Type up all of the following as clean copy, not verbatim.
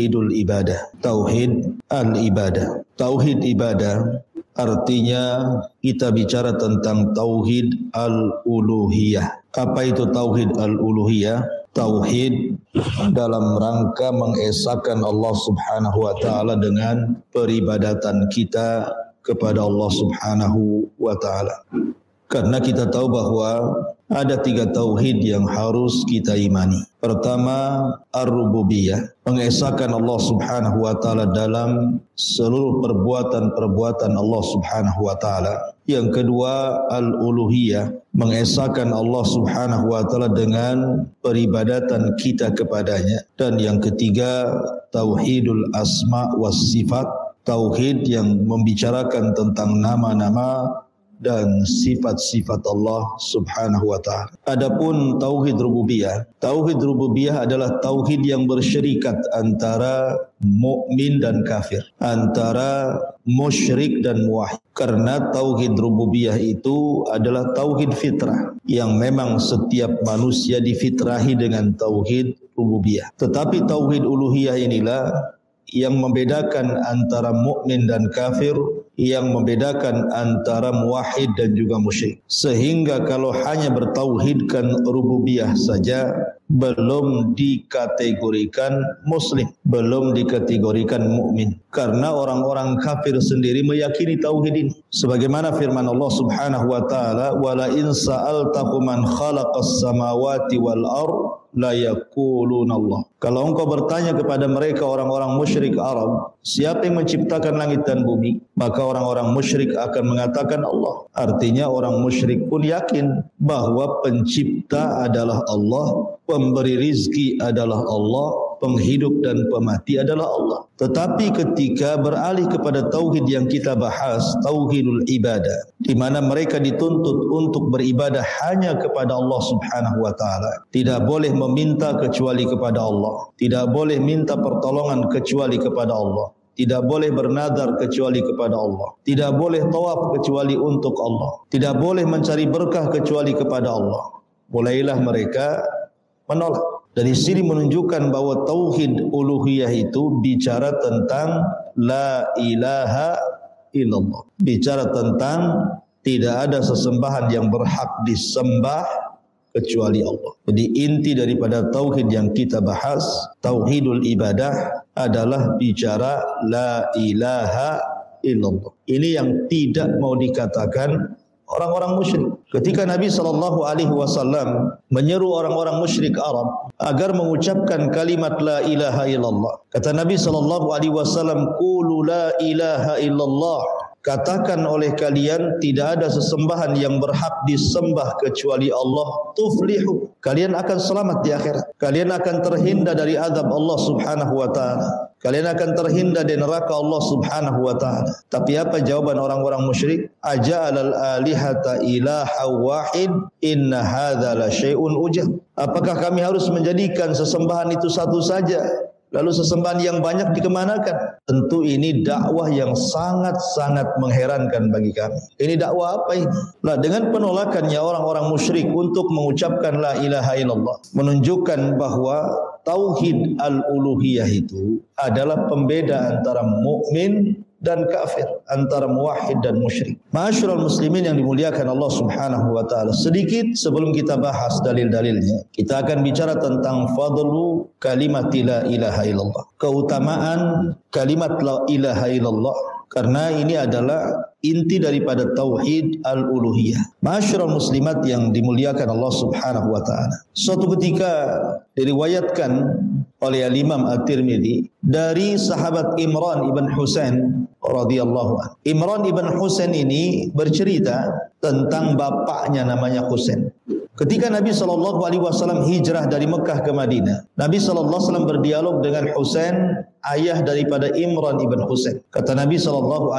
tauhidul ibadah. Tauhid al-ibadah. Tauhid ibadah artinya kita bicara tentang tauhid al-uluhiyah. Apa itu tauhid al-uluhiyah? Tauhid dalam rangka mengesahkan Allah Subhanahu wa taala dengan peribadatan kita kepada Allah Subhanahu wa taala. Karena kita tahu bahwa ada 3 tauhid yang harus kita imani. Pertama, ar-rububiyah, mengesahkan Allah Subhanahu wa taala dalam seluruh perbuatan-perbuatan Allah Subhanahu wa taala. Yang kedua, al-uluhiyah, mengesahkan Allah Subhanahu wa taala dengan peribadatan kita kepadanya. Dan yang ketiga, tauhidul asma was sifat, tauhid yang membicarakan tentang nama-nama dan sifat-sifat Allah Subhanahu wa taala. Adapun tauhid rububiyah adalah tauhid yang bersyirikat antara mukmin dan kafir, antara musyrik dan muwahhid. Karena tauhid rububiyah itu adalah tauhid fitrah yang memang setiap manusia difitrahi dengan tauhid rububiyah. Tetapi tauhid uluhiyah inilah yang membedakan antara mukmin dan kafir, yang membedakan antara muwahhid dan juga musyrik. Sehingga kalau hanya bertauhidkan rububiyah saja belum dikategorikan muslim, belum dikategorikan mukmin. Karena orang-orang kafir sendiri meyakini tauhid ini. Sebagaimana firman Allah Subhanahu wa taala, "Wala in sa'altakum man khalaqas samawati wal ardh la yaquluna Allah." Kalau engkau bertanya kepada mereka orang-orang musyrik Arab, siapa yang menciptakan langit dan bumi? Maka orang-orang musyrik akan mengatakan Allah. Artinya orang musyrik pun yakin bahwa pencipta adalah Allah, pemberi rizki adalah Allah, penghidup dan pemati adalah Allah. Tetapi ketika beralih kepada tauhid yang kita bahas, tauhidul ibadah, di mana mereka dituntut untuk beribadah hanya kepada Allah Subhanahu wa taala. Tidak boleh meminta kecuali kepada Allah. Tidak boleh minta pertolongan kecuali kepada Allah. Tidak boleh bernadar kecuali kepada Allah. Tidak boleh tawaf kecuali untuk Allah. Tidak boleh mencari berkah kecuali kepada Allah. Mulailah mereka menolak. Dari sini menunjukkan bahwa tauhid uluhiyah itu bicara tentang la ilaha illallah. Bicara tentang tidak ada sesembahan yang berhak disembah kecuali Allah. Jadi inti daripada tauhid yang kita bahas, tauhidul ibadah, adalah bicara la ilaha illallah. Ini yang tidak mau dikatakan orang-orang musyrik. Ketika Nabi SAW menyeru orang-orang musyrik Arab agar mengucapkan kalimat la ilaha illallah, kata Nabi SAW, "Qulu la ilaha illallah." Katakan oleh kalian tidak ada sesembahan yang berhak disembah kecuali Allah, tuflihu. Kalian akan selamat di akhirat. Kalian akan terhindar dari azab Allah Subhanahu wa taala. Kalian akan terhindar dari neraka Allah Subhanahu wa taala. Tapi apa jawaban orang-orang musyrik? Aja'alal alihata ilaha wahid inna hadza la syai'un ujab. Apakah kami harus menjadikan sesembahan itu satu saja? Lalu sesembahan yang banyak dikemanakan? Tentu ini dakwah yang sangat-sangat mengherankan bagi kami. Ini dakwah apa ini? Nah, dengan penolakannya orang-orang musyrik untuk mengucapkan la ilaha illallah, menunjukkan bahwa tauhid al-uluhiyah itu adalah pembeda antara mukmin dan kafir, antara muwahhid dan musyrik. Ma'asyiral muslimin yang dimuliakan Allah Subhanahu wa taala, sedikit sebelum kita bahas dalil-dalilnya, kita akan bicara tentang fadlu kalimat la ilaha illallah, keutamaan kalimat la ilaha illallah, karena ini adalah inti daripada tauhid al-uluhiyah. Ma'asyiral muslimat yang dimuliakan Allah Subhanahu wa taala, suatu ketika diriwayatkan oleh Imam At-Tirmidzi dari sahabat Imran ibn Husain radhiyallahu anhu. Imran ibn Husain ini bercerita tentang bapaknya namanya Husain. Ketika Nabi SAW hijrah dari Mekah ke Madinah, Nabi SAW berdialog dengan Husain, ayah daripada Imran ibn Husain. Kata Nabi SAW,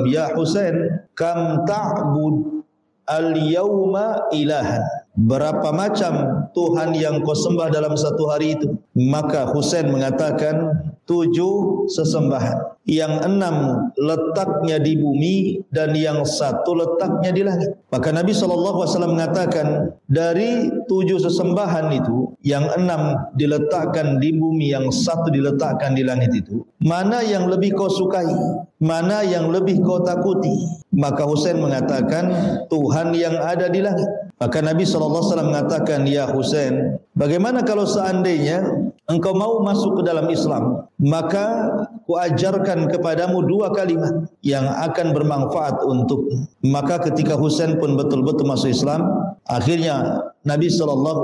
"Ya Husain, kam ta'bud al-yawma ilahan?" Berapa macam Tuhan yang kau sembah dalam satu hari itu? Maka Husain mengatakan, 7 sesembahan. Yang 6 letaknya di bumi dan yang 1 letaknya di langit. Maka Nabi SAW mengatakan dari 7 sesembahan itu, yang 6 diletakkan di bumi, yang 1 diletakkan di langit itu, mana yang lebih kau sukai? Mana yang lebih kau takuti? Maka Husain mengatakan Tuhan yang ada di langit. Maka Nabi SAW mengatakan, ya Husain, bagaimana kalau seandainya engkau mau masuk ke dalam Islam, maka kuajarkan kepadamu 2 kalimat yang akan bermanfaat untukmu. Maka ketika Husain pun betul-betul masuk Islam, akhirnya Nabi SAW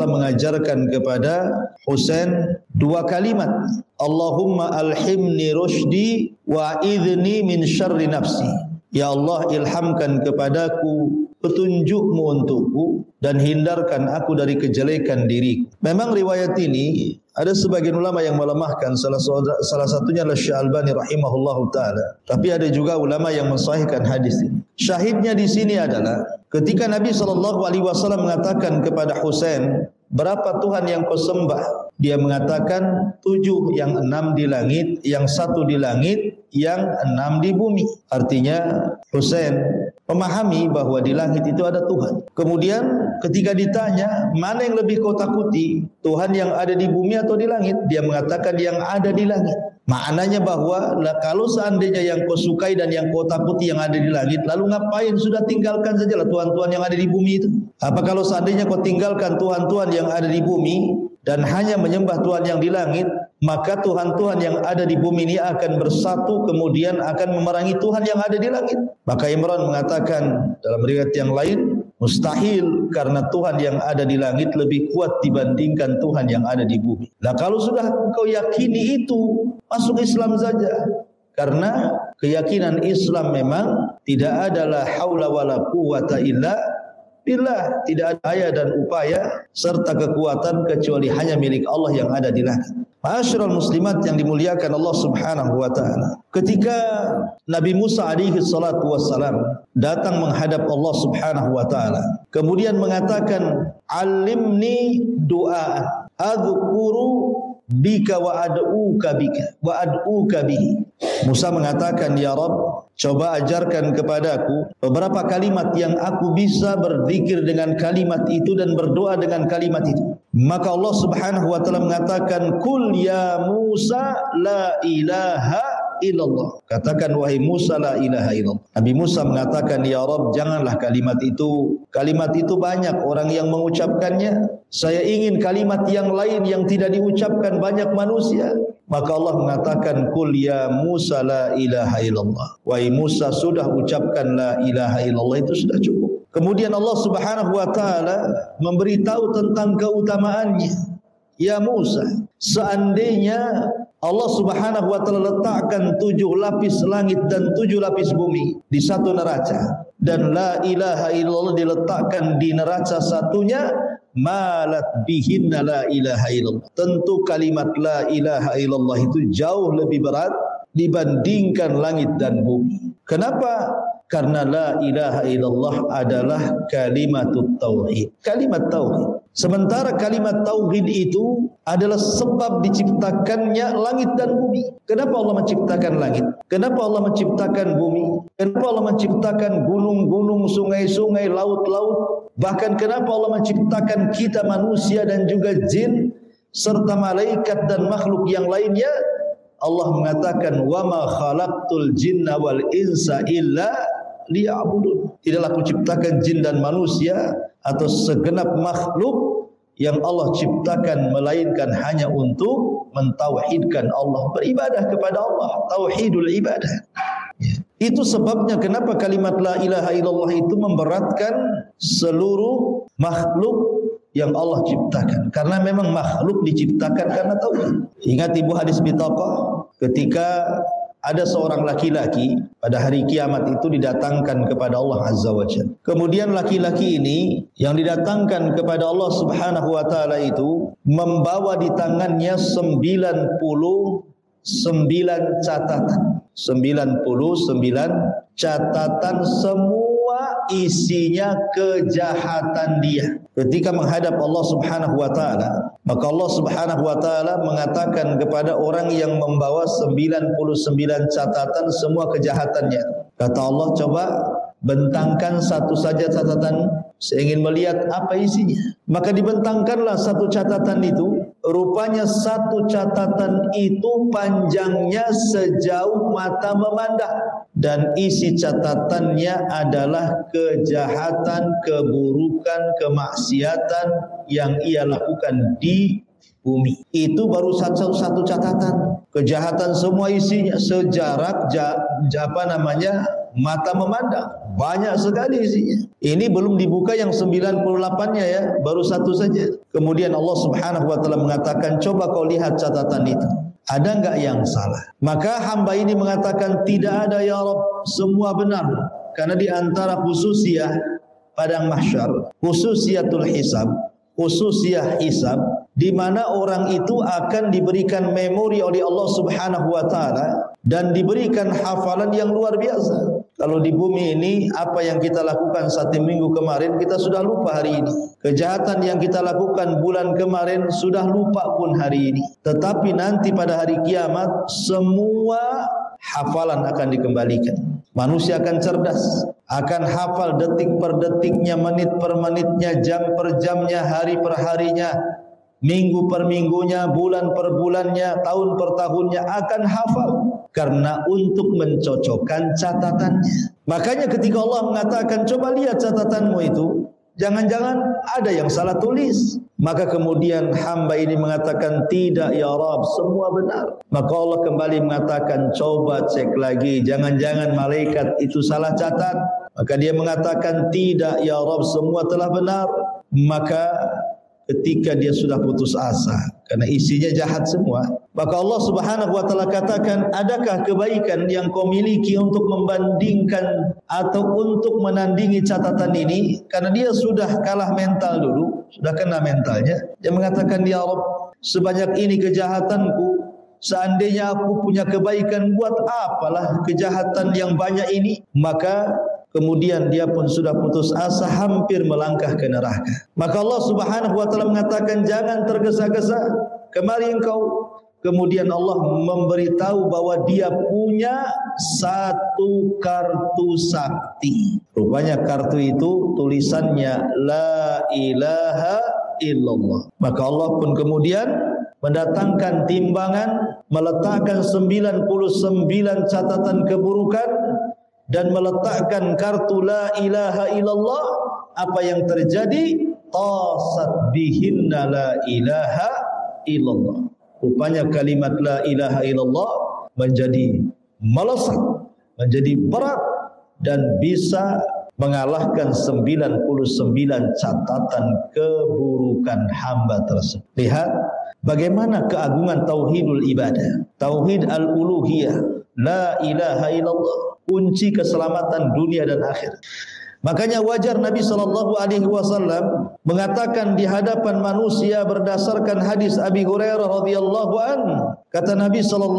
mengajarkan kepada Husain 2 kalimat. Allahumma alhimni rushdi wa idhni min syarri nafsi. Ya Allah, ilhamkan kepadaku petunjukmu untukku dan hindarkan aku dari kejelekan diriku. Memang riwayat ini ada sebagian ulama yang melemahkan, salah satunya adalah Syekh Albani rahimahullahu taala. Tapi ada juga ulama yang mensahihkan hadis ini. Syahidnya di sini adalah ketika Nabi SAW mengatakan kepada Husain, berapa Tuhan yang kau sembah? Dia mengatakan 7, yang 6 di langit, yang 1 di langit, yang 6 di bumi. Artinya Husain memahami bahwa di langit itu ada Tuhan. Kemudian ketika ditanya, mana yang lebih kau takuti? Tuhan yang ada di bumi atau di langit? Dia mengatakan yang ada di langit. Maknanya bahwa kalau seandainya yang kau sukai dan yang kau takuti yang ada di langit, lalu ngapain sudah tinggalkan sajalah Tuhan-Tuhan yang ada di bumi itu? Apa kalau seandainya kau tinggalkan Tuhan-Tuhan yang ada di bumi dan hanya menyembah Tuhan yang di langit, maka Tuhan-Tuhan yang ada di bumi ini akan bersatu kemudian akan memerangi Tuhan yang ada di langit. Maka Imran mengatakan dalam riwayat yang lain, mustahil, karena Tuhan yang ada di langit lebih kuat dibandingkan Tuhan yang ada di bumi. Nah, kalau sudah kau yakini itu, masuk Islam saja. Karena keyakinan Islam memang tidak adalah haula wala quwata illa billah, tidak ada daya dan upaya serta kekuatan kecuali hanya milik Allah yang ada di langit. Ma'asyiral muslimat yang dimuliakan Allah Subhanahu wa taala. Ketika Nabi Musa alaihi salatu wassalam datang menghadap Allah Subhanahu wa taala, kemudian mengatakan, "Alimni du'a adzkuru bika wa ad'uka bika wa ad'uka bihi." Musa mengatakan, "Ya Rabb, coba ajarkan kepadaku beberapa kalimat yang aku bisa berzikir dengan kalimat itu dan berdoa dengan kalimat itu." Maka Allah Subhanahu wa taala mengatakan, "Qul ya Musa la ilaha illallah." Katakan wahai Musa, la ilaha illallah. Nabi Musa mengatakan, "Ya Rabb, janganlah kalimat itu. Kalimat itu banyak orang yang mengucapkannya. Saya ingin kalimat yang lain yang tidak diucapkan banyak manusia." Maka Allah mengatakan, "Qul ya Musa la ilaha illallah." Wahai Musa, sudah ucapkan la ilaha illallah, itu sudah cukup. Kemudian Allah Subhanahu wa taala memberitahu tentang keutamaannya. Ya Musa, seandainya Allah Subhanahu wa taala letakkan 7 lapis langit dan 7 lapis bumi di satu neraca, dan la ilaha illallah diletakkan di neraca satunya, malat bihinna la ilaha illallah. Tentu kalimat la ilaha illallah itu jauh lebih berat dibandingkan langit dan bumi. Kenapa? Karena la ilaha illallah adalah kalimatut tauhid, kalimat tauhid. Sementara kalimat tauhid itu adalah sebab diciptakannya langit dan bumi. Kenapa Allah menciptakan langit? Kenapa Allah menciptakan bumi? Kenapa Allah menciptakan gunung-gunung, sungai-sungai, laut-laut? Bahkan kenapa Allah menciptakan kita manusia dan juga jin serta malaikat dan makhluk yang lainnya? Allah mengatakan, "Wa ma khalaqtul jinna wal insa illa liya'budun." Tidaklah aku ciptakan jin dan manusia atau segenap makhluk yang Allah ciptakan melainkan hanya untuk mentauhidkan Allah, beribadah kepada Allah, tauhidul ibadah. Itu sebabnya kenapa kalimat la ilaha illallah itu memberatkan seluruh makhluk yang Allah ciptakan, karena memang makhluk diciptakan karena tauhid. Ingat ibu hadis Bitaqah, ketika ada seorang laki-laki pada hari kiamat itu didatangkan kepada Allah Azza wa Jalla. Kemudian laki-laki ini yang didatangkan kepada Allah Subhanahu wa taala itu membawa di tangannya 99 catatan. 99 catatan, semua isinya kejahatan dia. ketika menghadap Allah Subhanahu wa taala, maka Allah Subhanahu wa taala mengatakan kepada orang yang membawa 99 catatan semua kejahatannya. Kata Allah, coba bentangkan satu saja catatan, saya ingin melihat apa isinya. Maka dibentangkanlah satu catatan itu. Rupanya satu catatan itu panjangnya sejauh mata memandang, dan isi catatannya adalah kejahatan, keburukan, kemaksiatan yang ia lakukan di bumi. Itu baru satu catatan. Kejahatan semua isinya sejarak mata memandang. Banyak sekali isinya. Ini belum dibuka yang 98-nya ya, baru satu saja. Kemudian Allah Subhanahu wa taala mengatakan, coba kau lihat catatan itu. Ada enggak yang salah? Maka hamba ini mengatakan, tidak ada ya Rabb, semua benar. Karena di antara khususiyah padang mahsyar, khususiyatul hisab, khususiyah hisab, di mana orang itu akan diberikan memori oleh Allah Subhanahu wa taala dan diberikan hafalan yang luar biasa. Kalau di bumi ini apa yang kita lakukan 1 minggu kemarin kita sudah lupa hari ini. Kejahatan yang kita lakukan bulan kemarin sudah lupa pun hari ini. Tetapi nanti pada hari kiamat semua hafalan akan dikembalikan. Manusia akan cerdas, akan hafal detik per detiknya, menit per menitnya, jam per jamnya, hari per harinya, minggu per minggunya, bulan per bulannya, tahun per tahunnya akan hafal. Karena untuk mencocokkan catatannya. Makanya ketika Allah mengatakan, coba lihat catatanmu itu, jangan-jangan ada yang salah tulis. Maka kemudian hamba ini mengatakan, tidak ya Rabb, semua benar. Maka Allah kembali mengatakan, coba cek lagi, jangan-jangan malaikat itu salah catat. Maka dia mengatakan, tidak ya Rabb, semua telah benar. Maka ketika dia sudah putus asa karena isinya jahat semua, maka Allah Subhanahu wa taala katakan, adakah kebaikan yang kau miliki untuk membandingkan atau untuk menandingi catatan ini? Karena dia sudah kalah mental dulu, sudah kena mentalnya. Dia mengatakan, ya Rabb, sebanyak ini kejahatanku, seandainya aku punya kebaikan, buat apalah kejahatan yang banyak ini? Maka kemudian dia pun sudah putus asa, hampir melangkah ke neraka. Maka Allah Subhanahu wa taala mengatakan, jangan tergesa-gesa, kemari engkau. Kemudian Allah memberitahu bahwa dia punya satu kartu sakti. Rupanya kartu itu tulisannya la ilaha illallah. Maka Allah pun kemudian mendatangkan timbangan, meletakkan 99 catatan keburukan dan meletakkan kartu la ilaha illallah. Apa yang terjadi? Tasat bihinna la ilaha illallah. Rupanya kalimat la ilaha illallah menjadi melesat, menjadi berat, dan bisa mengalahkan 99 catatan keburukan hamba tersebut. Lihat bagaimana keagungan tauhidul ibadah, tauhid al-uluhiyah, la ilaha illallah, kunci keselamatan dunia dan akhirat. Makanya wajar Nabi SAW mengatakan di hadapan manusia berdasarkan hadis Abi Hurairah radhiyallahu anhu. Kata Nabi SAW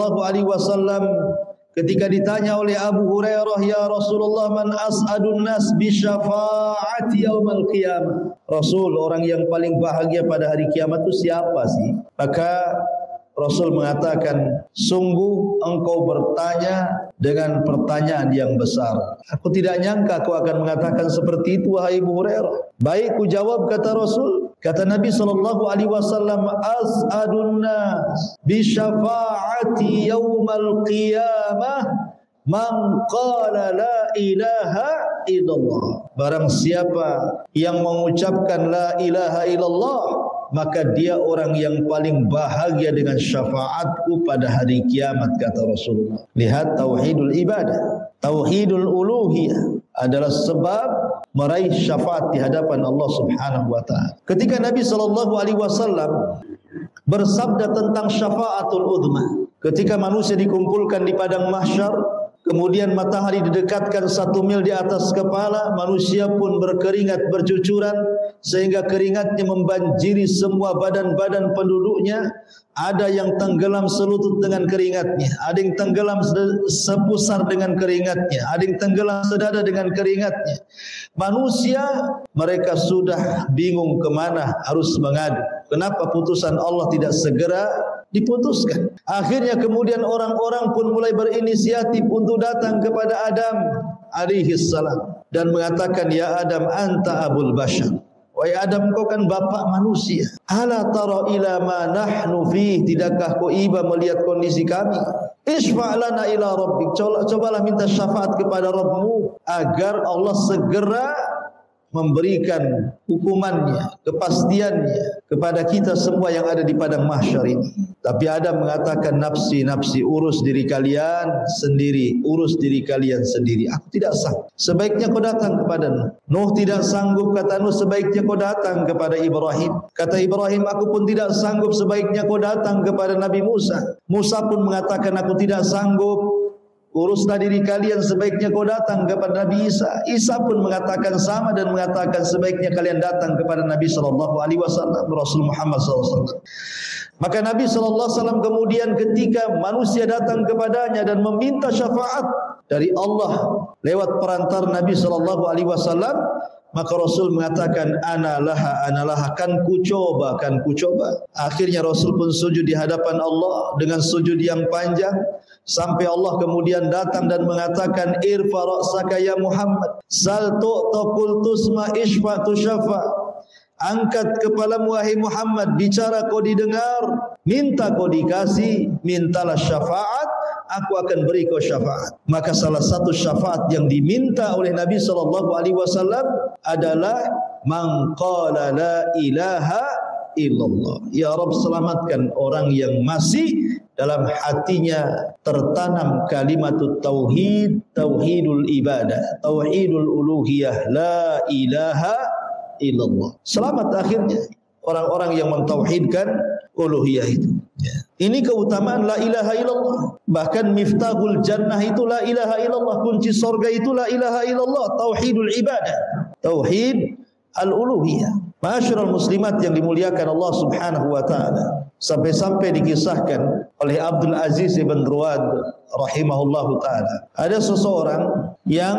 ketika ditanya oleh Abu Hurairah, ya Rasulullah, man as'adun nas bi syafaati yaumal qiyamah. Rasul, orang yang paling bahagia pada hari kiamat itu siapa sih? Maka Rasul mengatakan, sungguh engkau bertanya dengan pertanyaan yang besar. Aku tidak nyangka kau akan mengatakan seperti itu, wahai Abu Hurairah. Baik, ku jawab, kata Rasul. Kata Nabi SAW, as'adun nas bi syafaati yaumal qiyamah man qala la ilaha illallah. Barang siapa yang mengucapkan la ilaha illallah, maka dia orang yang paling bahagia dengan syafaatku pada hari kiamat, kata Rasulullah. Lihat tauhidul ibadah, tauhidul uluhiyah adalah sebab meraih syafaat di hadapan Allah Subhanahu wa taala. Ketika Nabi SAW bersabda tentang syafaatul uzma, ketika manusia dikumpulkan di padang mahsyar, kemudian matahari didekatkan 1 mil di atas kepala, manusia pun berkeringat bercucuran sehingga keringatnya membanjiri semua badan-badan penduduknya. Ada yang tenggelam selutut dengan keringatnya, ada yang tenggelam sepusar dengan keringatnya, ada yang tenggelam sedada dengan keringatnya. Manusia mereka sudah bingung kemana harus mengadu. Kenapa putusan Allah tidak segera diputuskan? Akhirnya kemudian orang-orang pun mulai berinisiatif untuk datang kepada Adam alaihis salam dan mengatakan, ya Adam anta abul bashar, wahai Adam, kau kan bapak manusia. Ala tara ila ma nahnu fih, tidakkah kau iba melihat kondisi kami? Isfa' lana ila rabbik, cobalah minta syafaat kepada Rabbmu agar Allah segera memberikan hukumannya, kepastiannya kepada kita semua yang ada di padang mahsyar ini. Tapi Adam mengatakan, nafsi, nafsi, urus diri kalian sendiri, urus diri kalian sendiri. Aku tidak sanggup. Sebaiknya kau datang kepada Nuh. Nuh tidak sanggup, kata Nuh, sebaiknya kau datang kepada Ibrahim. Kata Ibrahim, aku pun tidak sanggup, sebaiknya kau datang kepada Nabi Musa. Musa pun mengatakan, aku tidak sanggup, uruslah diri kalian, sebaiknya kau datang kepada Nabi Isa. Isa pun mengatakan sama dan mengatakan sebaiknya kalian datang kepada Nabi SAW, Rasul Muhammad SAW. Maka Nabi SAW kemudian ketika manusia datang kepadanya dan meminta syafaat dari Allah lewat perantar Nabi SAW, maka Rasul mengatakan, ana laha, kan ku coba. Akhirnya Rasul pun sujud di hadapan Allah dengan sujud yang panjang, sampai Allah kemudian datang dan mengatakan, irfa ra'saka ya Muhammad, sal tu'ta qultusma ishfa tushafa. Angkat kepalamu wahai Muhammad, bicara kau didengar, minta kau dikasih, mintalah syafaat, aku akan beri kau syafaat. Maka salah satu syafaat yang diminta oleh Nabi SAW adalah man qala la ilaha illallah. Ya Rabb, selamatkan orang yang masih dalam hatinya tertanam kalimatut tauhid, tauhidul ibadah, tauhidul uluhiyah, la ilaha illallah. Selamat akhirnya orang-orang yang mentauhidkan uluhiyah itu. Ini keutamaan la ilaha illallah. Bahkan miftahul jannah itu la ilaha illallah, kunci surga itu la ilaha illallah, tauhidul ibadah, tauhid al-uluhiyah. Ma'asyiral muslimat yang dimuliakan Allah Subhanahu wa taala, sampai-sampai dikisahkan oleh Abdul Aziz ibn Ruwad rahimahullahu taala, ada seseorang yang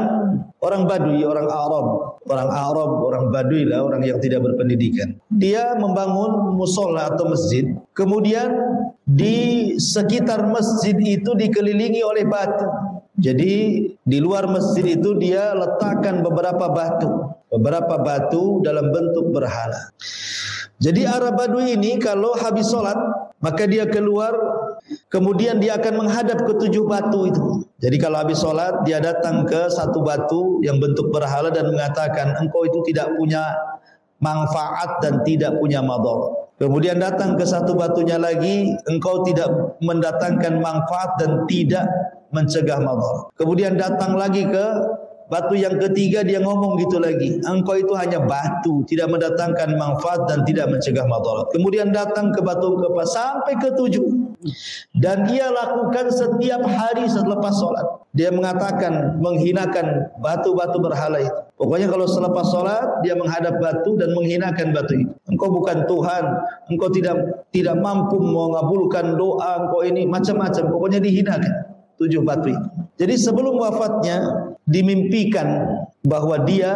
orang Badui, orang Arab, orang Badui lah, orang yang tidak berpendidikan. Dia membangun musola atau masjid, kemudian di sekitar masjid itu dikelilingi oleh batu. Jadi di luar masjid itu dia letakkan beberapa batu dalam bentuk berhala. Jadi Arab Badui ini kalau habis sholat, maka dia keluar, kemudian dia akan menghadap ke 7 batu itu. Jadi kalau habis sholat, dia datang ke satu batu yang bentuk berhala dan mengatakan, engkau itu tidak punya manfaat dan tidak punya madharat. Kemudian datang ke satu batunya lagi, engkau tidak mendatangkan manfaat dan tidak mencegah madharat. Kemudian datang lagi ke batu yang ketiga, dia ngomong gitu lagi, engkau itu hanya batu, tidak mendatangkan manfaat dan tidak mencegah madharat. Kemudian datang ke batu keempat sampai ke 7, dan ia lakukan setiap hari selepas sholat. Dia mengatakan, menghinakan batu-batu berhala itu. Pokoknya kalau selepas sholat dia menghadap batu dan menghinakan batu itu. Engkau bukan Tuhan, engkau tidak mampu mengabulkan doa, engkau ini macam-macam. Pokoknya dihinakan 7 batu itu. Jadi sebelum wafatnya dimimpikan bahwa dia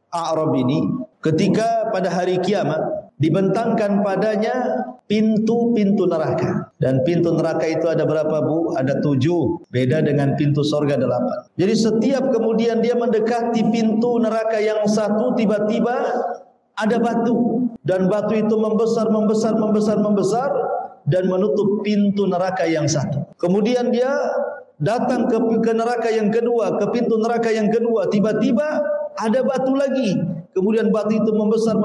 A'rab ini ketika pada hari kiamat dibentangkan padanya pintu-pintu neraka. Dan pintu neraka itu ada berapa, Bu? Ada 7. Beda dengan pintu surga 8. Jadi setiap kemudian dia mendekati pintu neraka yang satu, tiba-tiba ada batu. Dan batu itu membesar dan menutup pintu neraka yang satu. Kemudian dia datang ke neraka yang kedua, ke pintu neraka yang kedua, tiba-tiba ada batu lagi. Kemudian batu itu membesar,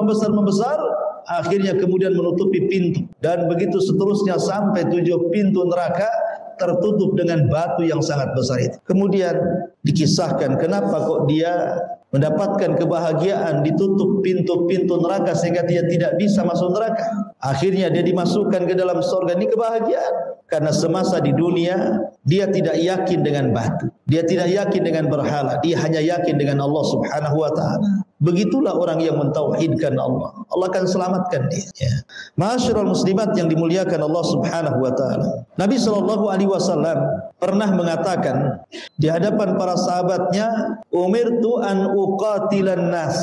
akhirnya kemudian menutupi pintu. Dan begitu seterusnya sampai 7 pintu neraka tertutup dengan batu yang sangat besar itu. Kemudian dikisahkan kenapa kok dia mendapatkan kebahagiaan ditutup pintu-pintu neraka sehingga dia tidak bisa masuk neraka. Akhirnya dia dimasukkan ke dalam surga. Ini kebahagiaan. Karena semasa di dunia dia tidak yakin dengan batu, dia tidak yakin dengan berhala, dia hanya yakin dengan Allah Subhanahu wa taala. Begitulah orang yang mentauhidkan Allah, Allah akan selamatkan dia. Ya. Ma'asyiral muslimat yang dimuliakan Allah Subhanahu wa taala. Nabi sallallahu alaihi wasallam pernah mengatakan di hadapan para sahabatnya, "Umirtu an uqatilan nas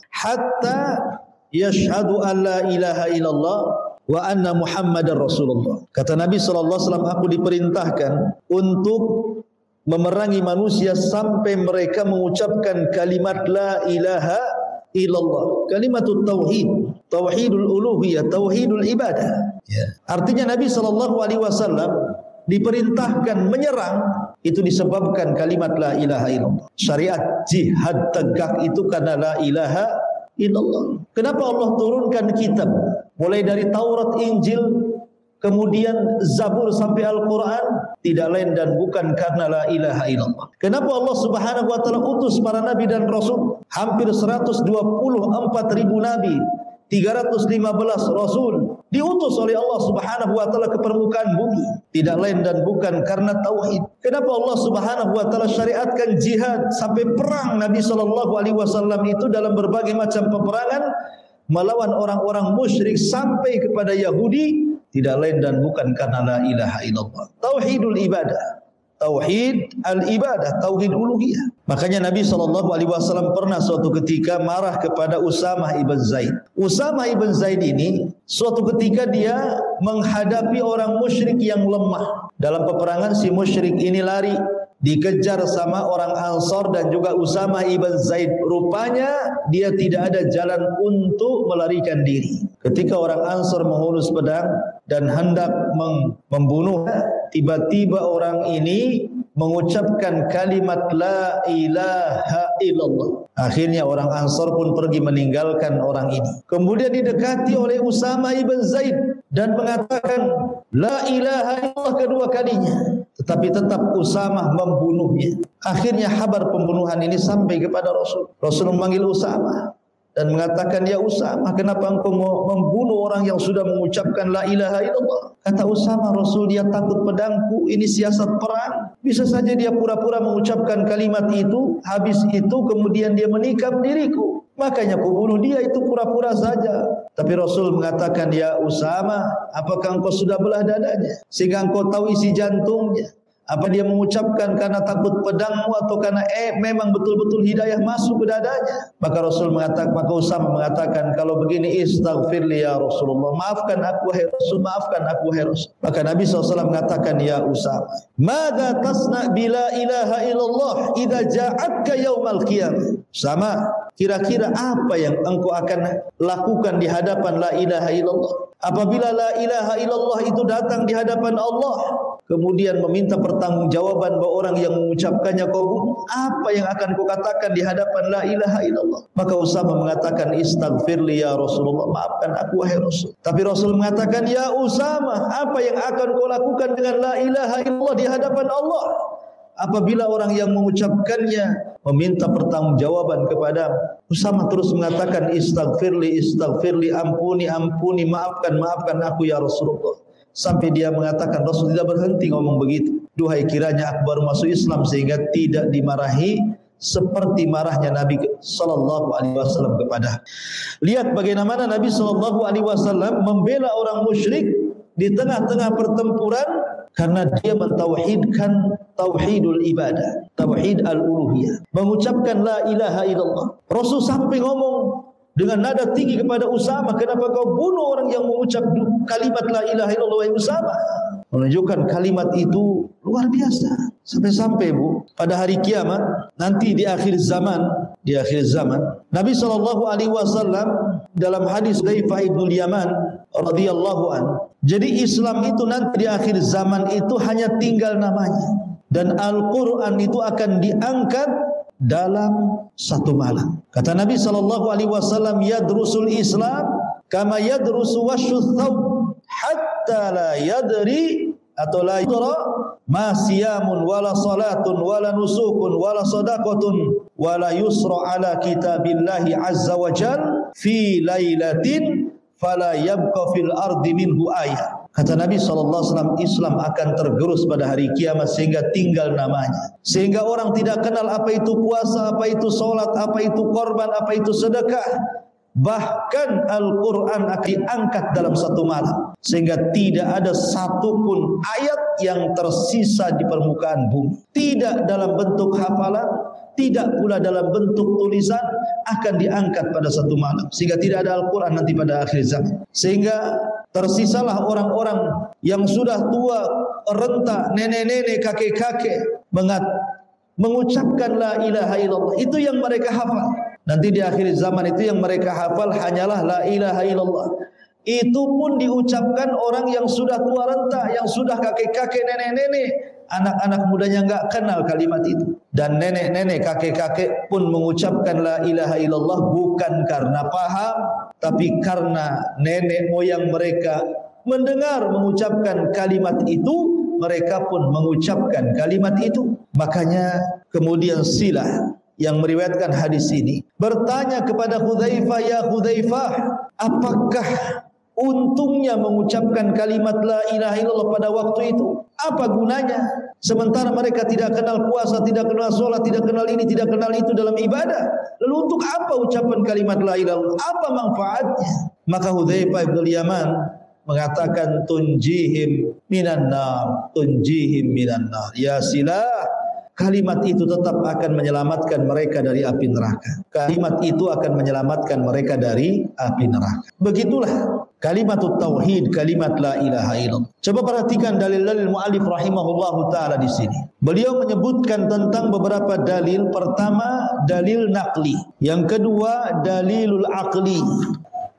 hatta yashhadu an la ilaha illallah wa anna Muhammadar Rasulullah." Kata Nabi sallallahu alaihi wasallam, aku diperintahkan untuk memerangi manusia sampai mereka mengucapkan kalimat la ilaha illallah, kalimatut tauhid, tauhidul uluhiyah, tauhidul ibadah. Ya. Artinya Nabi sallallahu alaihi wasallam diperintahkan menyerang itu disebabkan kalimat la ilaha illallah. Syariat jihad tegak itu karena la ilaha illallah. Kenapa Allah turunkan kitab mulai dari Taurat, Injil, kemudian Zabur sampai Al-Quran? Tidak lain dan bukan karena la ilaha illallah. Kenapa Allah Subhanahu wa taala utus para nabi dan rasul? Hampir 124.000 nabi, 315 rasul diutus oleh Allah Subhanahu wa taala ke permukaan bumi. Tidak lain dan bukan karena tauhid. Kenapa Allah Subhanahu wa taala syariatkan jihad sampai perang? Nabi sallallahu alaihi wasallam itu dalam berbagai macam peperangan melawan orang-orang musyrik sampai kepada Yahudi, tidak lain dan bukan karena la ilaha illallah. Tauhidul ibadah, tauhid al-ibadah, tauhid uluhiyah. Makanya Nabi SAW pernah suatu ketika marah kepada Usamah ibn Zaid. Usamah ibn Zaid ini suatu ketika dia menghadapi orang musyrik yang lemah. Dalam peperangan si musyrik ini lari, dikejar sama orang Ansar dan juga Usamah ibn Zaid. Rupanya dia tidak ada jalan untuk melarikan diri. Ketika orang Ansar menghunus pedang dan hendak membunuh, tiba-tiba orang ini mengucapkan kalimat la ilaha illallah. Akhirnya orang Ansar pun pergi meninggalkan orang ini. Kemudian didekati oleh Usamah ibn Zaid dan mengatakan la ilaha illallah kedua kalinya. Tetapi tetap Usamah membunuhnya. Akhirnya kabar pembunuhan ini sampai kepada Rasul. Rasul memanggil Usamah dan mengatakan, ya Usamah, kenapa engkau membunuh orang yang sudah mengucapkan la ilaha illallah? Kata Usamah, Rasul, dia takut pedangku, ini siasat perang. Bisa saja dia pura-pura mengucapkan kalimat itu, habis itu kemudian dia menikam diriku. Makanya aku bunuh dia, itu pura-pura saja. Tapi Rasul mengatakan, ya Usamah, apakah engkau sudah belah dadanya sehingga engkau tahu isi jantungnya? Apa dia mengucapkan karena takut pedangmu atau karena memang betul-betul hidayah masuk ke dadanya? Maka Rasul mengatakan, maka Usamah mengatakan, kalau begini istaghfirli ya Rasulullah, maafkan aku wahai Rasul, maafkan aku wahai Rasul. Maka Nabi SAW mengatakan, ya Usamah, madza tasna bila ilaha illallah idza ja'atka yaumal qiyamah. Sama, kira-kira apa yang engkau akan lakukan di hadapan la ilaha illallah apabila la ilaha illallah itu datang di hadapan Allah, kemudian meminta pertanggungjawaban bahwa orang yang mengucapkannya kau bunuh? Apa yang akan kau katakan di hadapan la ilaha illallah? Maka Usamah mengatakan, istaghfirli ya Rasulullah, maafkan aku wahai Rasul. Tapi Rasul mengatakan, ya Usamah, apa yang akan kau lakukan dengan la ilaha illallah di hadapan Allah apabila orang yang mengucapkannya meminta pertanggungjawaban kepada? Usamah terus mengatakan, istaghfirli, istaghfirli, ampuni, ampuni, maafkan, maafkan aku ya Rasulullah. Sampai dia mengatakan, Rasul tidak berhenti ngomong begitu. Duhai, kiranya aku baru masuk Islam sehingga tidak dimarahi seperti marahnya Nabi sallallahu alaihi wasallam kepada. Lihat bagaimana Nabi sallallahu alaihi wasallam membela orang musyrik di tengah-tengah pertempuran karena dia mentauhidkan tauhidul ibadah, tauhid al-uluhiyah, mengucapkan la ilaha illallah. Rasul sampai ngomong dengan nada tinggi kepada Usamah, kenapa kau bunuh orang yang mengucap kalimat la ilaha illallah wahai Usamah? Menunjukkan kalimat itu luar biasa. Sampai-sampai Bu, pada hari kiamat nanti di akhir zaman, Nabi SAW dalam hadis Hudzaifah ibn Yaman radhiyallahu an, jadi Islam itu nanti di akhir zaman itu hanya tinggal namanya, dan Al-Quran itu akan diangkat dalam satu malam. Kata Nabi SAW, yadrusul Islam kama yadrusu wasyuth thawb hatta la yadri atau la yadra ma siyamun wala salatun wala nusukun wala sadaqatun wala yusra ala kitabillahi azza wa jal fi lailatin fala yabqa fil ardi minhu ayat. Kata Nabi SAW, Islam akan tergerus pada hari kiamat sehingga tinggal namanya. Sehingga orang tidak kenal apa itu puasa, apa itu solat, apa itu korban, apa itu sedekah. Bahkan Al-Quran akan diangkat dalam satu malam. Sehingga tidak ada satupun ayat yang tersisa di permukaan bumi. Tidak dalam bentuk hafalan, tidak pula dalam bentuk tulisan, akan diangkat pada satu malam. Sehingga tidak ada Al-Quran nanti pada akhir zaman. Sehingga tersisalah orang-orang yang sudah tua, renta, nenek-nenek, kakek-kakek mengucapkan la ilaha illallah. Itu yang mereka hafal. Nanti di akhir zaman itu yang mereka hafal hanyalah la ilaha illallah. Itu pun diucapkan orang yang sudah tua renta, yang sudah kakek-kakek, nenek-nenek. Anak-anak mudanya enggak kenal kalimat itu. Dan nenek-nenek, kakek-kakek pun mengucapkan la ilaha illallah bukan karena paham, tapi karena nenek moyang mereka mendengar mengucapkan kalimat itu, mereka pun mengucapkan kalimat itu. Makanya kemudian Silah yang meriwayatkan hadis ini bertanya kepada Hudzaifah, ya Hudzaifah, apakah untungnya mengucapkan kalimat la ilaha illallah pada waktu itu? Apa gunanya? Sementara mereka tidak kenal puasa, tidak kenal sholat, tidak kenal ini, tidak kenal itu dalam ibadah. Lalu untuk apa ucapan kalimat la ilaha illallah? Apa manfaatnya? Maka Hudzaifah bin Yaman mengatakan tunjihim minan nar, tunjihim minan nar. Ya Silah, kalimat itu tetap akan menyelamatkan mereka dari api neraka. Kalimat itu akan menyelamatkan mereka dari api neraka. Begitulah kalimat tauhid, kalimat la ilaha illallah. Coba perhatikan dalil-dalil muallif rahimahullahu taala di sini. Beliau menyebutkan tentang beberapa dalil. Pertama, dalil naqli. Yang kedua, dalilul aqli.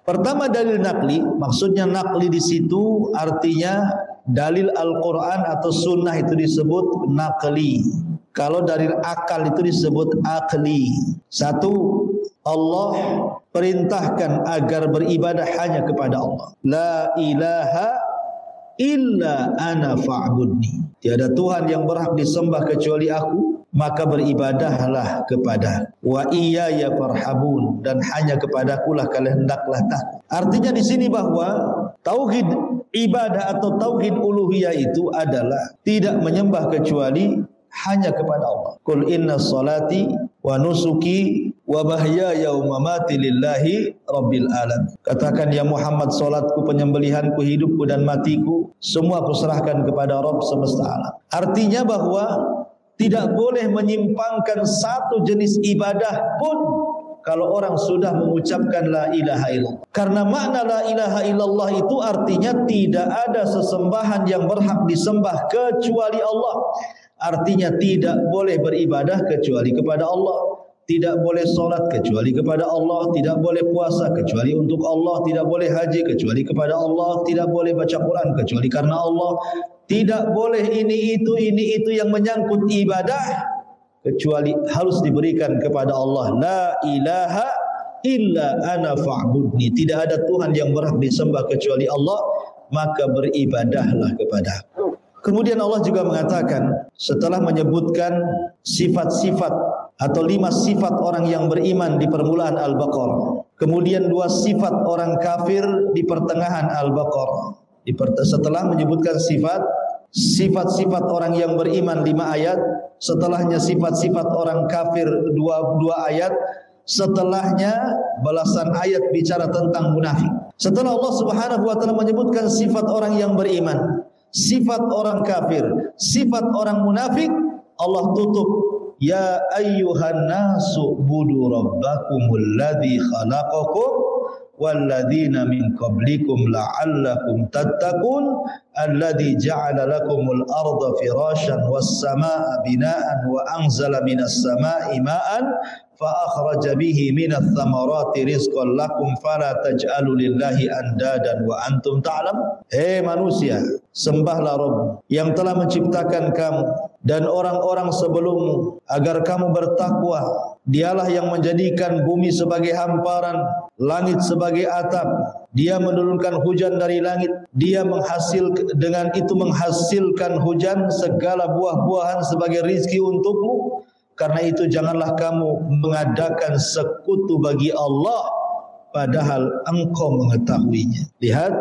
Pertama, dalil naqli, maksudnya naqli di situ artinya dalil Al-Qur'an atau sunnah itu disebut naqli. Kalau dalil akal itu disebut aqli. Satu, Allah perintahkan agar beribadah hanya kepada Allah. La ilaha illa ana fa'budni. Tiada Tuhan yang berhak disembah kecuali aku, maka beribadahlah kepada. Wa iyaya farhabun, dan hanya kepadakulah kalian hendaklah takut. Artinya di sini bahwa tauhid ibadah atau tauhid uluhiyah itu adalah tidak menyembah kecuali hanya kepada Allah. Qul inna salati wa nusuki wa mahyaya wa mamati lillahi rabbil alamin. Katakan ya Muhammad, salatku, penyembelihanku, hidupku dan matiku semua aku serahkan kepada Rabb semesta alam. Artinya bahwa tidak boleh menyimpangkan satu jenis ibadah pun kalau orang sudah mengucapkan la ilaha illallah. Karena makna la ilaha illallah itu artinya tidak ada sesembahan yang berhak disembah kecuali Allah. Artinya tidak boleh beribadah kecuali kepada Allah, tidak boleh solat kecuali kepada Allah, tidak boleh puasa kecuali untuk Allah, tidak boleh haji kecuali kepada Allah, tidak boleh baca Quran kecuali karena Allah, tidak boleh ini itu yang menyangkut ibadah kecuali harus diberikan kepada Allah. La ilaha illa ana fa'budni. Tidak ada Tuhan yang berhak disembah kecuali Allah, maka beribadahlah kepada. Kemudian Allah juga mengatakan setelah menyebutkan sifat-sifat atau 5 sifat orang yang beriman di permulaan Al-Baqarah, kemudian 2 sifat orang kafir di pertengahan Al-Baqarah. Setelah menyebutkan sifat-sifat orang yang beriman 5 ayat, setelahnya sifat-sifat orang kafir 2 ayat, setelahnya belasan ayat bicara tentang munafik. Setelah Allah Subhanahu wa taala menyebutkan sifat orang yang beriman, sifat orang kafir, sifat orang munafik, Allah tutup, ya ayyuhan nasu budu rabbakumul ladzi khalaqakum walladzina min qablikum la'allakum tattaqun alladzi ja'ala lakumul arda firasyan was samaa'a bina'an wa anzala minas samaa'i ma'an fa akhraja bihi minats thamarati rizqan lakum fala taj'alu lillahi andadan wa antum ta'lamun. Hei manusia, sembahlah Rabb yang telah menciptakan kamu dan orang-orang sebelummu agar kamu bertakwa. Dialah yang menjadikan bumi sebagai hamparan, langit sebagai atap. Dia menurunkan hujan dari langit. Dia dengan itu menghasilkan hujan segala buah-buahan sebagai rizki untukmu. Karena itu janganlah kamu mengadakan sekutu bagi Allah padahal engkau mengetahuinya. Lihat,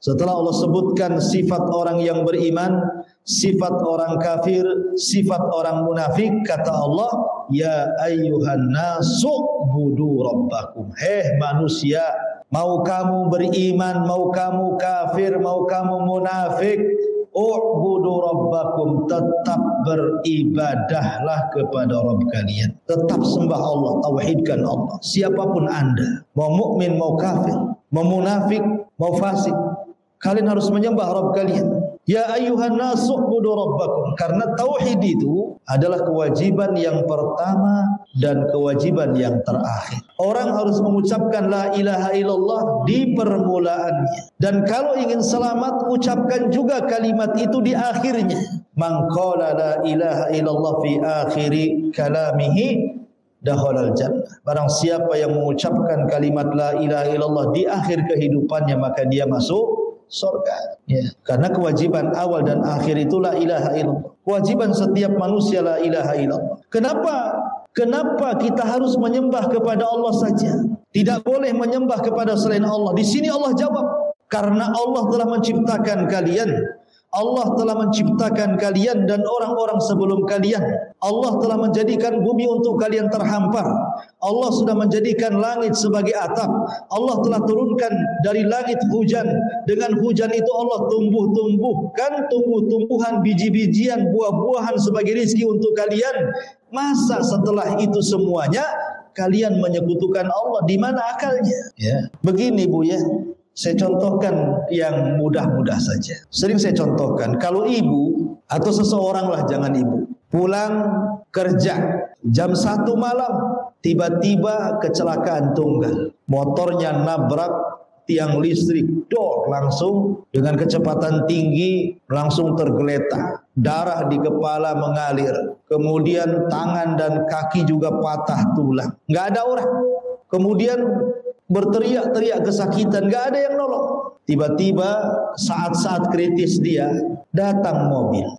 Setelah Allah sebutkan sifat orang yang beriman, sifat orang kafir, sifat orang munafik, kata Allah, ya ayyuhan nasu budu rabbakum. Manusia, mau kamu beriman, mau kamu kafir, mau kamu munafik, u'budu rabbakum, tetap beribadahlah kepada Rabb kalian. Tetap sembah Allah, tauhidkan Allah. Siapapun Anda, mau mukmin, mau kafir, mau munafik, mau fasik, kalian harus menyembah Rabb kalian. Ya ayyuhan nasu u'budu rabbakum. Karena tauhid itu adalah kewajiban yang pertama dan kewajiban yang terakhir. Orang harus mengucapkan la ilaha illallah di permulaannya. Dan kalau ingin selamat, ucapkan juga kalimat itu di akhirnya. Man qala la ilaha illallah fi akhiri kalamihi dakhalal jannah. Barang siapa yang mengucapkan kalimat la ilaha illallah di akhir kehidupannya, maka dia masuk surga. Ya. Karena kewajiban awal dan akhir itu la ilaha illallah. Kewajiban setiap manusia la ilaha illallah. Kenapa kita harus menyembah kepada Allah saja? Tidak boleh menyembah kepada selain Allah. Di sini Allah jawab, karena Allah telah menciptakan kalian. Allah telah menciptakan kalian dan orang-orang sebelum kalian. Allah telah menjadikan bumi untuk kalian terhampar. Allah sudah menjadikan langit sebagai atap. Allah telah turunkan dari langit hujan. Dengan hujan itu Allah tumbuhkan tumbuh-tumbuhan, biji-bijian, buah-buahan sebagai rizki untuk kalian. Masa setelah itu semuanya kalian menyekutukan Allah? Di mana akalnya? Ya. Begini Bu ya. Saya contohkan yang mudah-mudah saja. Sering saya contohkan, kalau ibu atau seseorang lah, jangan ibu, pulang kerja jam 1 malam, tiba-tiba kecelakaan tunggal, motornya nabrak tiang listrik, langsung dengan kecepatan tinggi, langsung tergeletak, darah di kepala mengalir, kemudian tangan dan kaki juga patah tulang, nggak ada orang, kemudian berteriak-teriak kesakitan, nggak ada yang nolong. Tiba-tiba saat-saat kritis dia, datang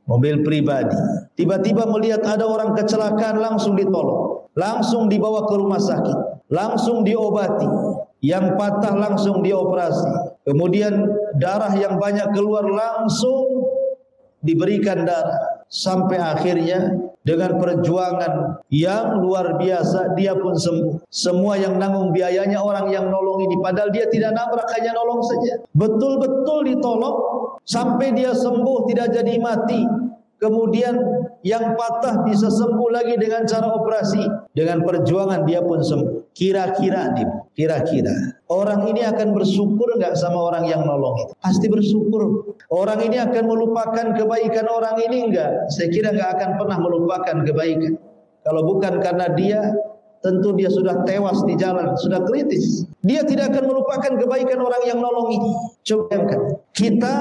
mobil pribadi. Tiba-tiba melihat ada orang kecelakaan, langsung ditolong, langsung dibawa ke rumah sakit, langsung diobati. Yang patah langsung dioperasi. Kemudian darah yang banyak keluar, langsung diberikan darah. Sampai akhirnya dengan perjuangan yang luar biasa dia pun sembuh. Semua yang nanggung biayanya orang yang nolong ini, padahal dia tidak nabrak, hanya nolong saja. Betul-betul ditolong sampai dia sembuh, tidak jadi mati. Kemudian yang patah bisa sembuh lagi dengan cara operasi. Dengan perjuangan dia pun sembuh. Kira-kira orang ini akan bersyukur enggak sama orang yang nolong itu? Pasti bersyukur. Orang ini akan melupakan kebaikan orang ini enggak? Saya kira enggak akan pernah melupakan kebaikan. Kalau bukan karena dia, tentu dia sudah tewas di jalan, sudah kritis. Dia tidak akan melupakan kebaikan orang yang nolong ini. Coba bayangkan, kita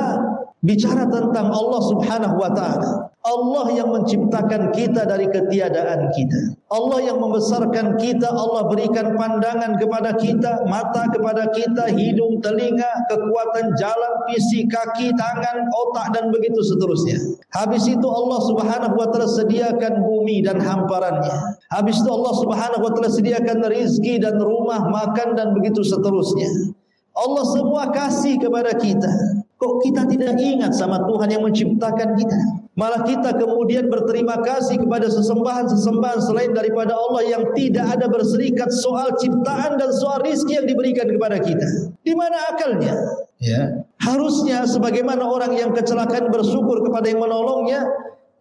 bicara tentang Allah Subhanahu wa ta'ala. Allah yang menciptakan kita dari ketiadaan kita. Allah yang membesarkan kita. Allah berikan pandangan kepada kita, mata kepada kita, hidung, telinga, kekuatan jalan, fisik, kaki, tangan, otak, dan begitu seterusnya. Habis itu Allah Subhanahu wa ta'ala sediakan bumi dan hamparannya. Habis itu Allah Subhanahu wa ta'ala sediakan rizki dan rumah, makan, dan begitu seterusnya. Allah semua kasih kepada kita. Kok kita tidak ingat sama Tuhan yang menciptakan kita? Malah kita kemudian berterima kasih kepada sesembahan-sesembahan selain daripada Allah yang tidak ada berserikat soal ciptaan dan soal rizki yang diberikan kepada kita. Di mana akalnya? Ya. Harusnya sebagaimana orang yang kecelakaan bersyukur kepada yang menolongnya,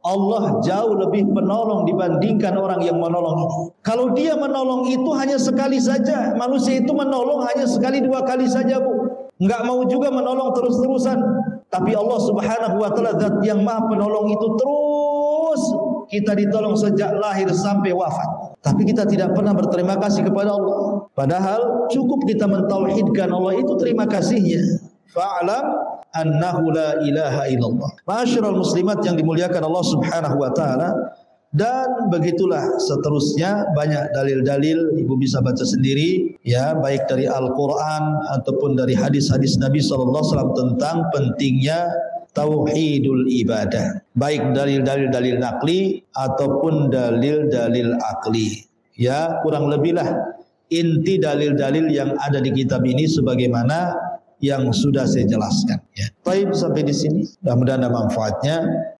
Allah jauh lebih penolong dibandingkan orang yang menolong ini. Kalau dia menolong itu hanya sekali saja, manusia itu menolong hanya sekali, 2 kali saja, Bu. Enggak mau juga menolong terus-terusan. Tapi Allah Subhanahu wa ta'ala zat yang maha penolong itu terus kita ditolong sejak lahir sampai wafat. Tapi kita tidak pernah berterima kasih kepada Allah. Padahal cukup kita mentauhidkan Allah itu terima kasihnya. Fa'alam annahu la ilaha illallah. Ma'asyiral muslimat yang dimuliakan Allah Subhanahu wa ta'ala. Dan begitulah seterusnya, banyak dalil-dalil, ibu bisa baca sendiri ya, baik dari Al-Quran ataupun dari hadis-hadis Nabi SAW tentang pentingnya tauhidul ibadah, baik dalil-dalil nakli ataupun dalil-dalil akli. Ya, kurang lebihlah inti dalil-dalil yang ada di kitab ini sebagaimana yang sudah saya jelaskan. Ya. Baik, sampai di sini. Mudah-mudahan ada manfaatnya.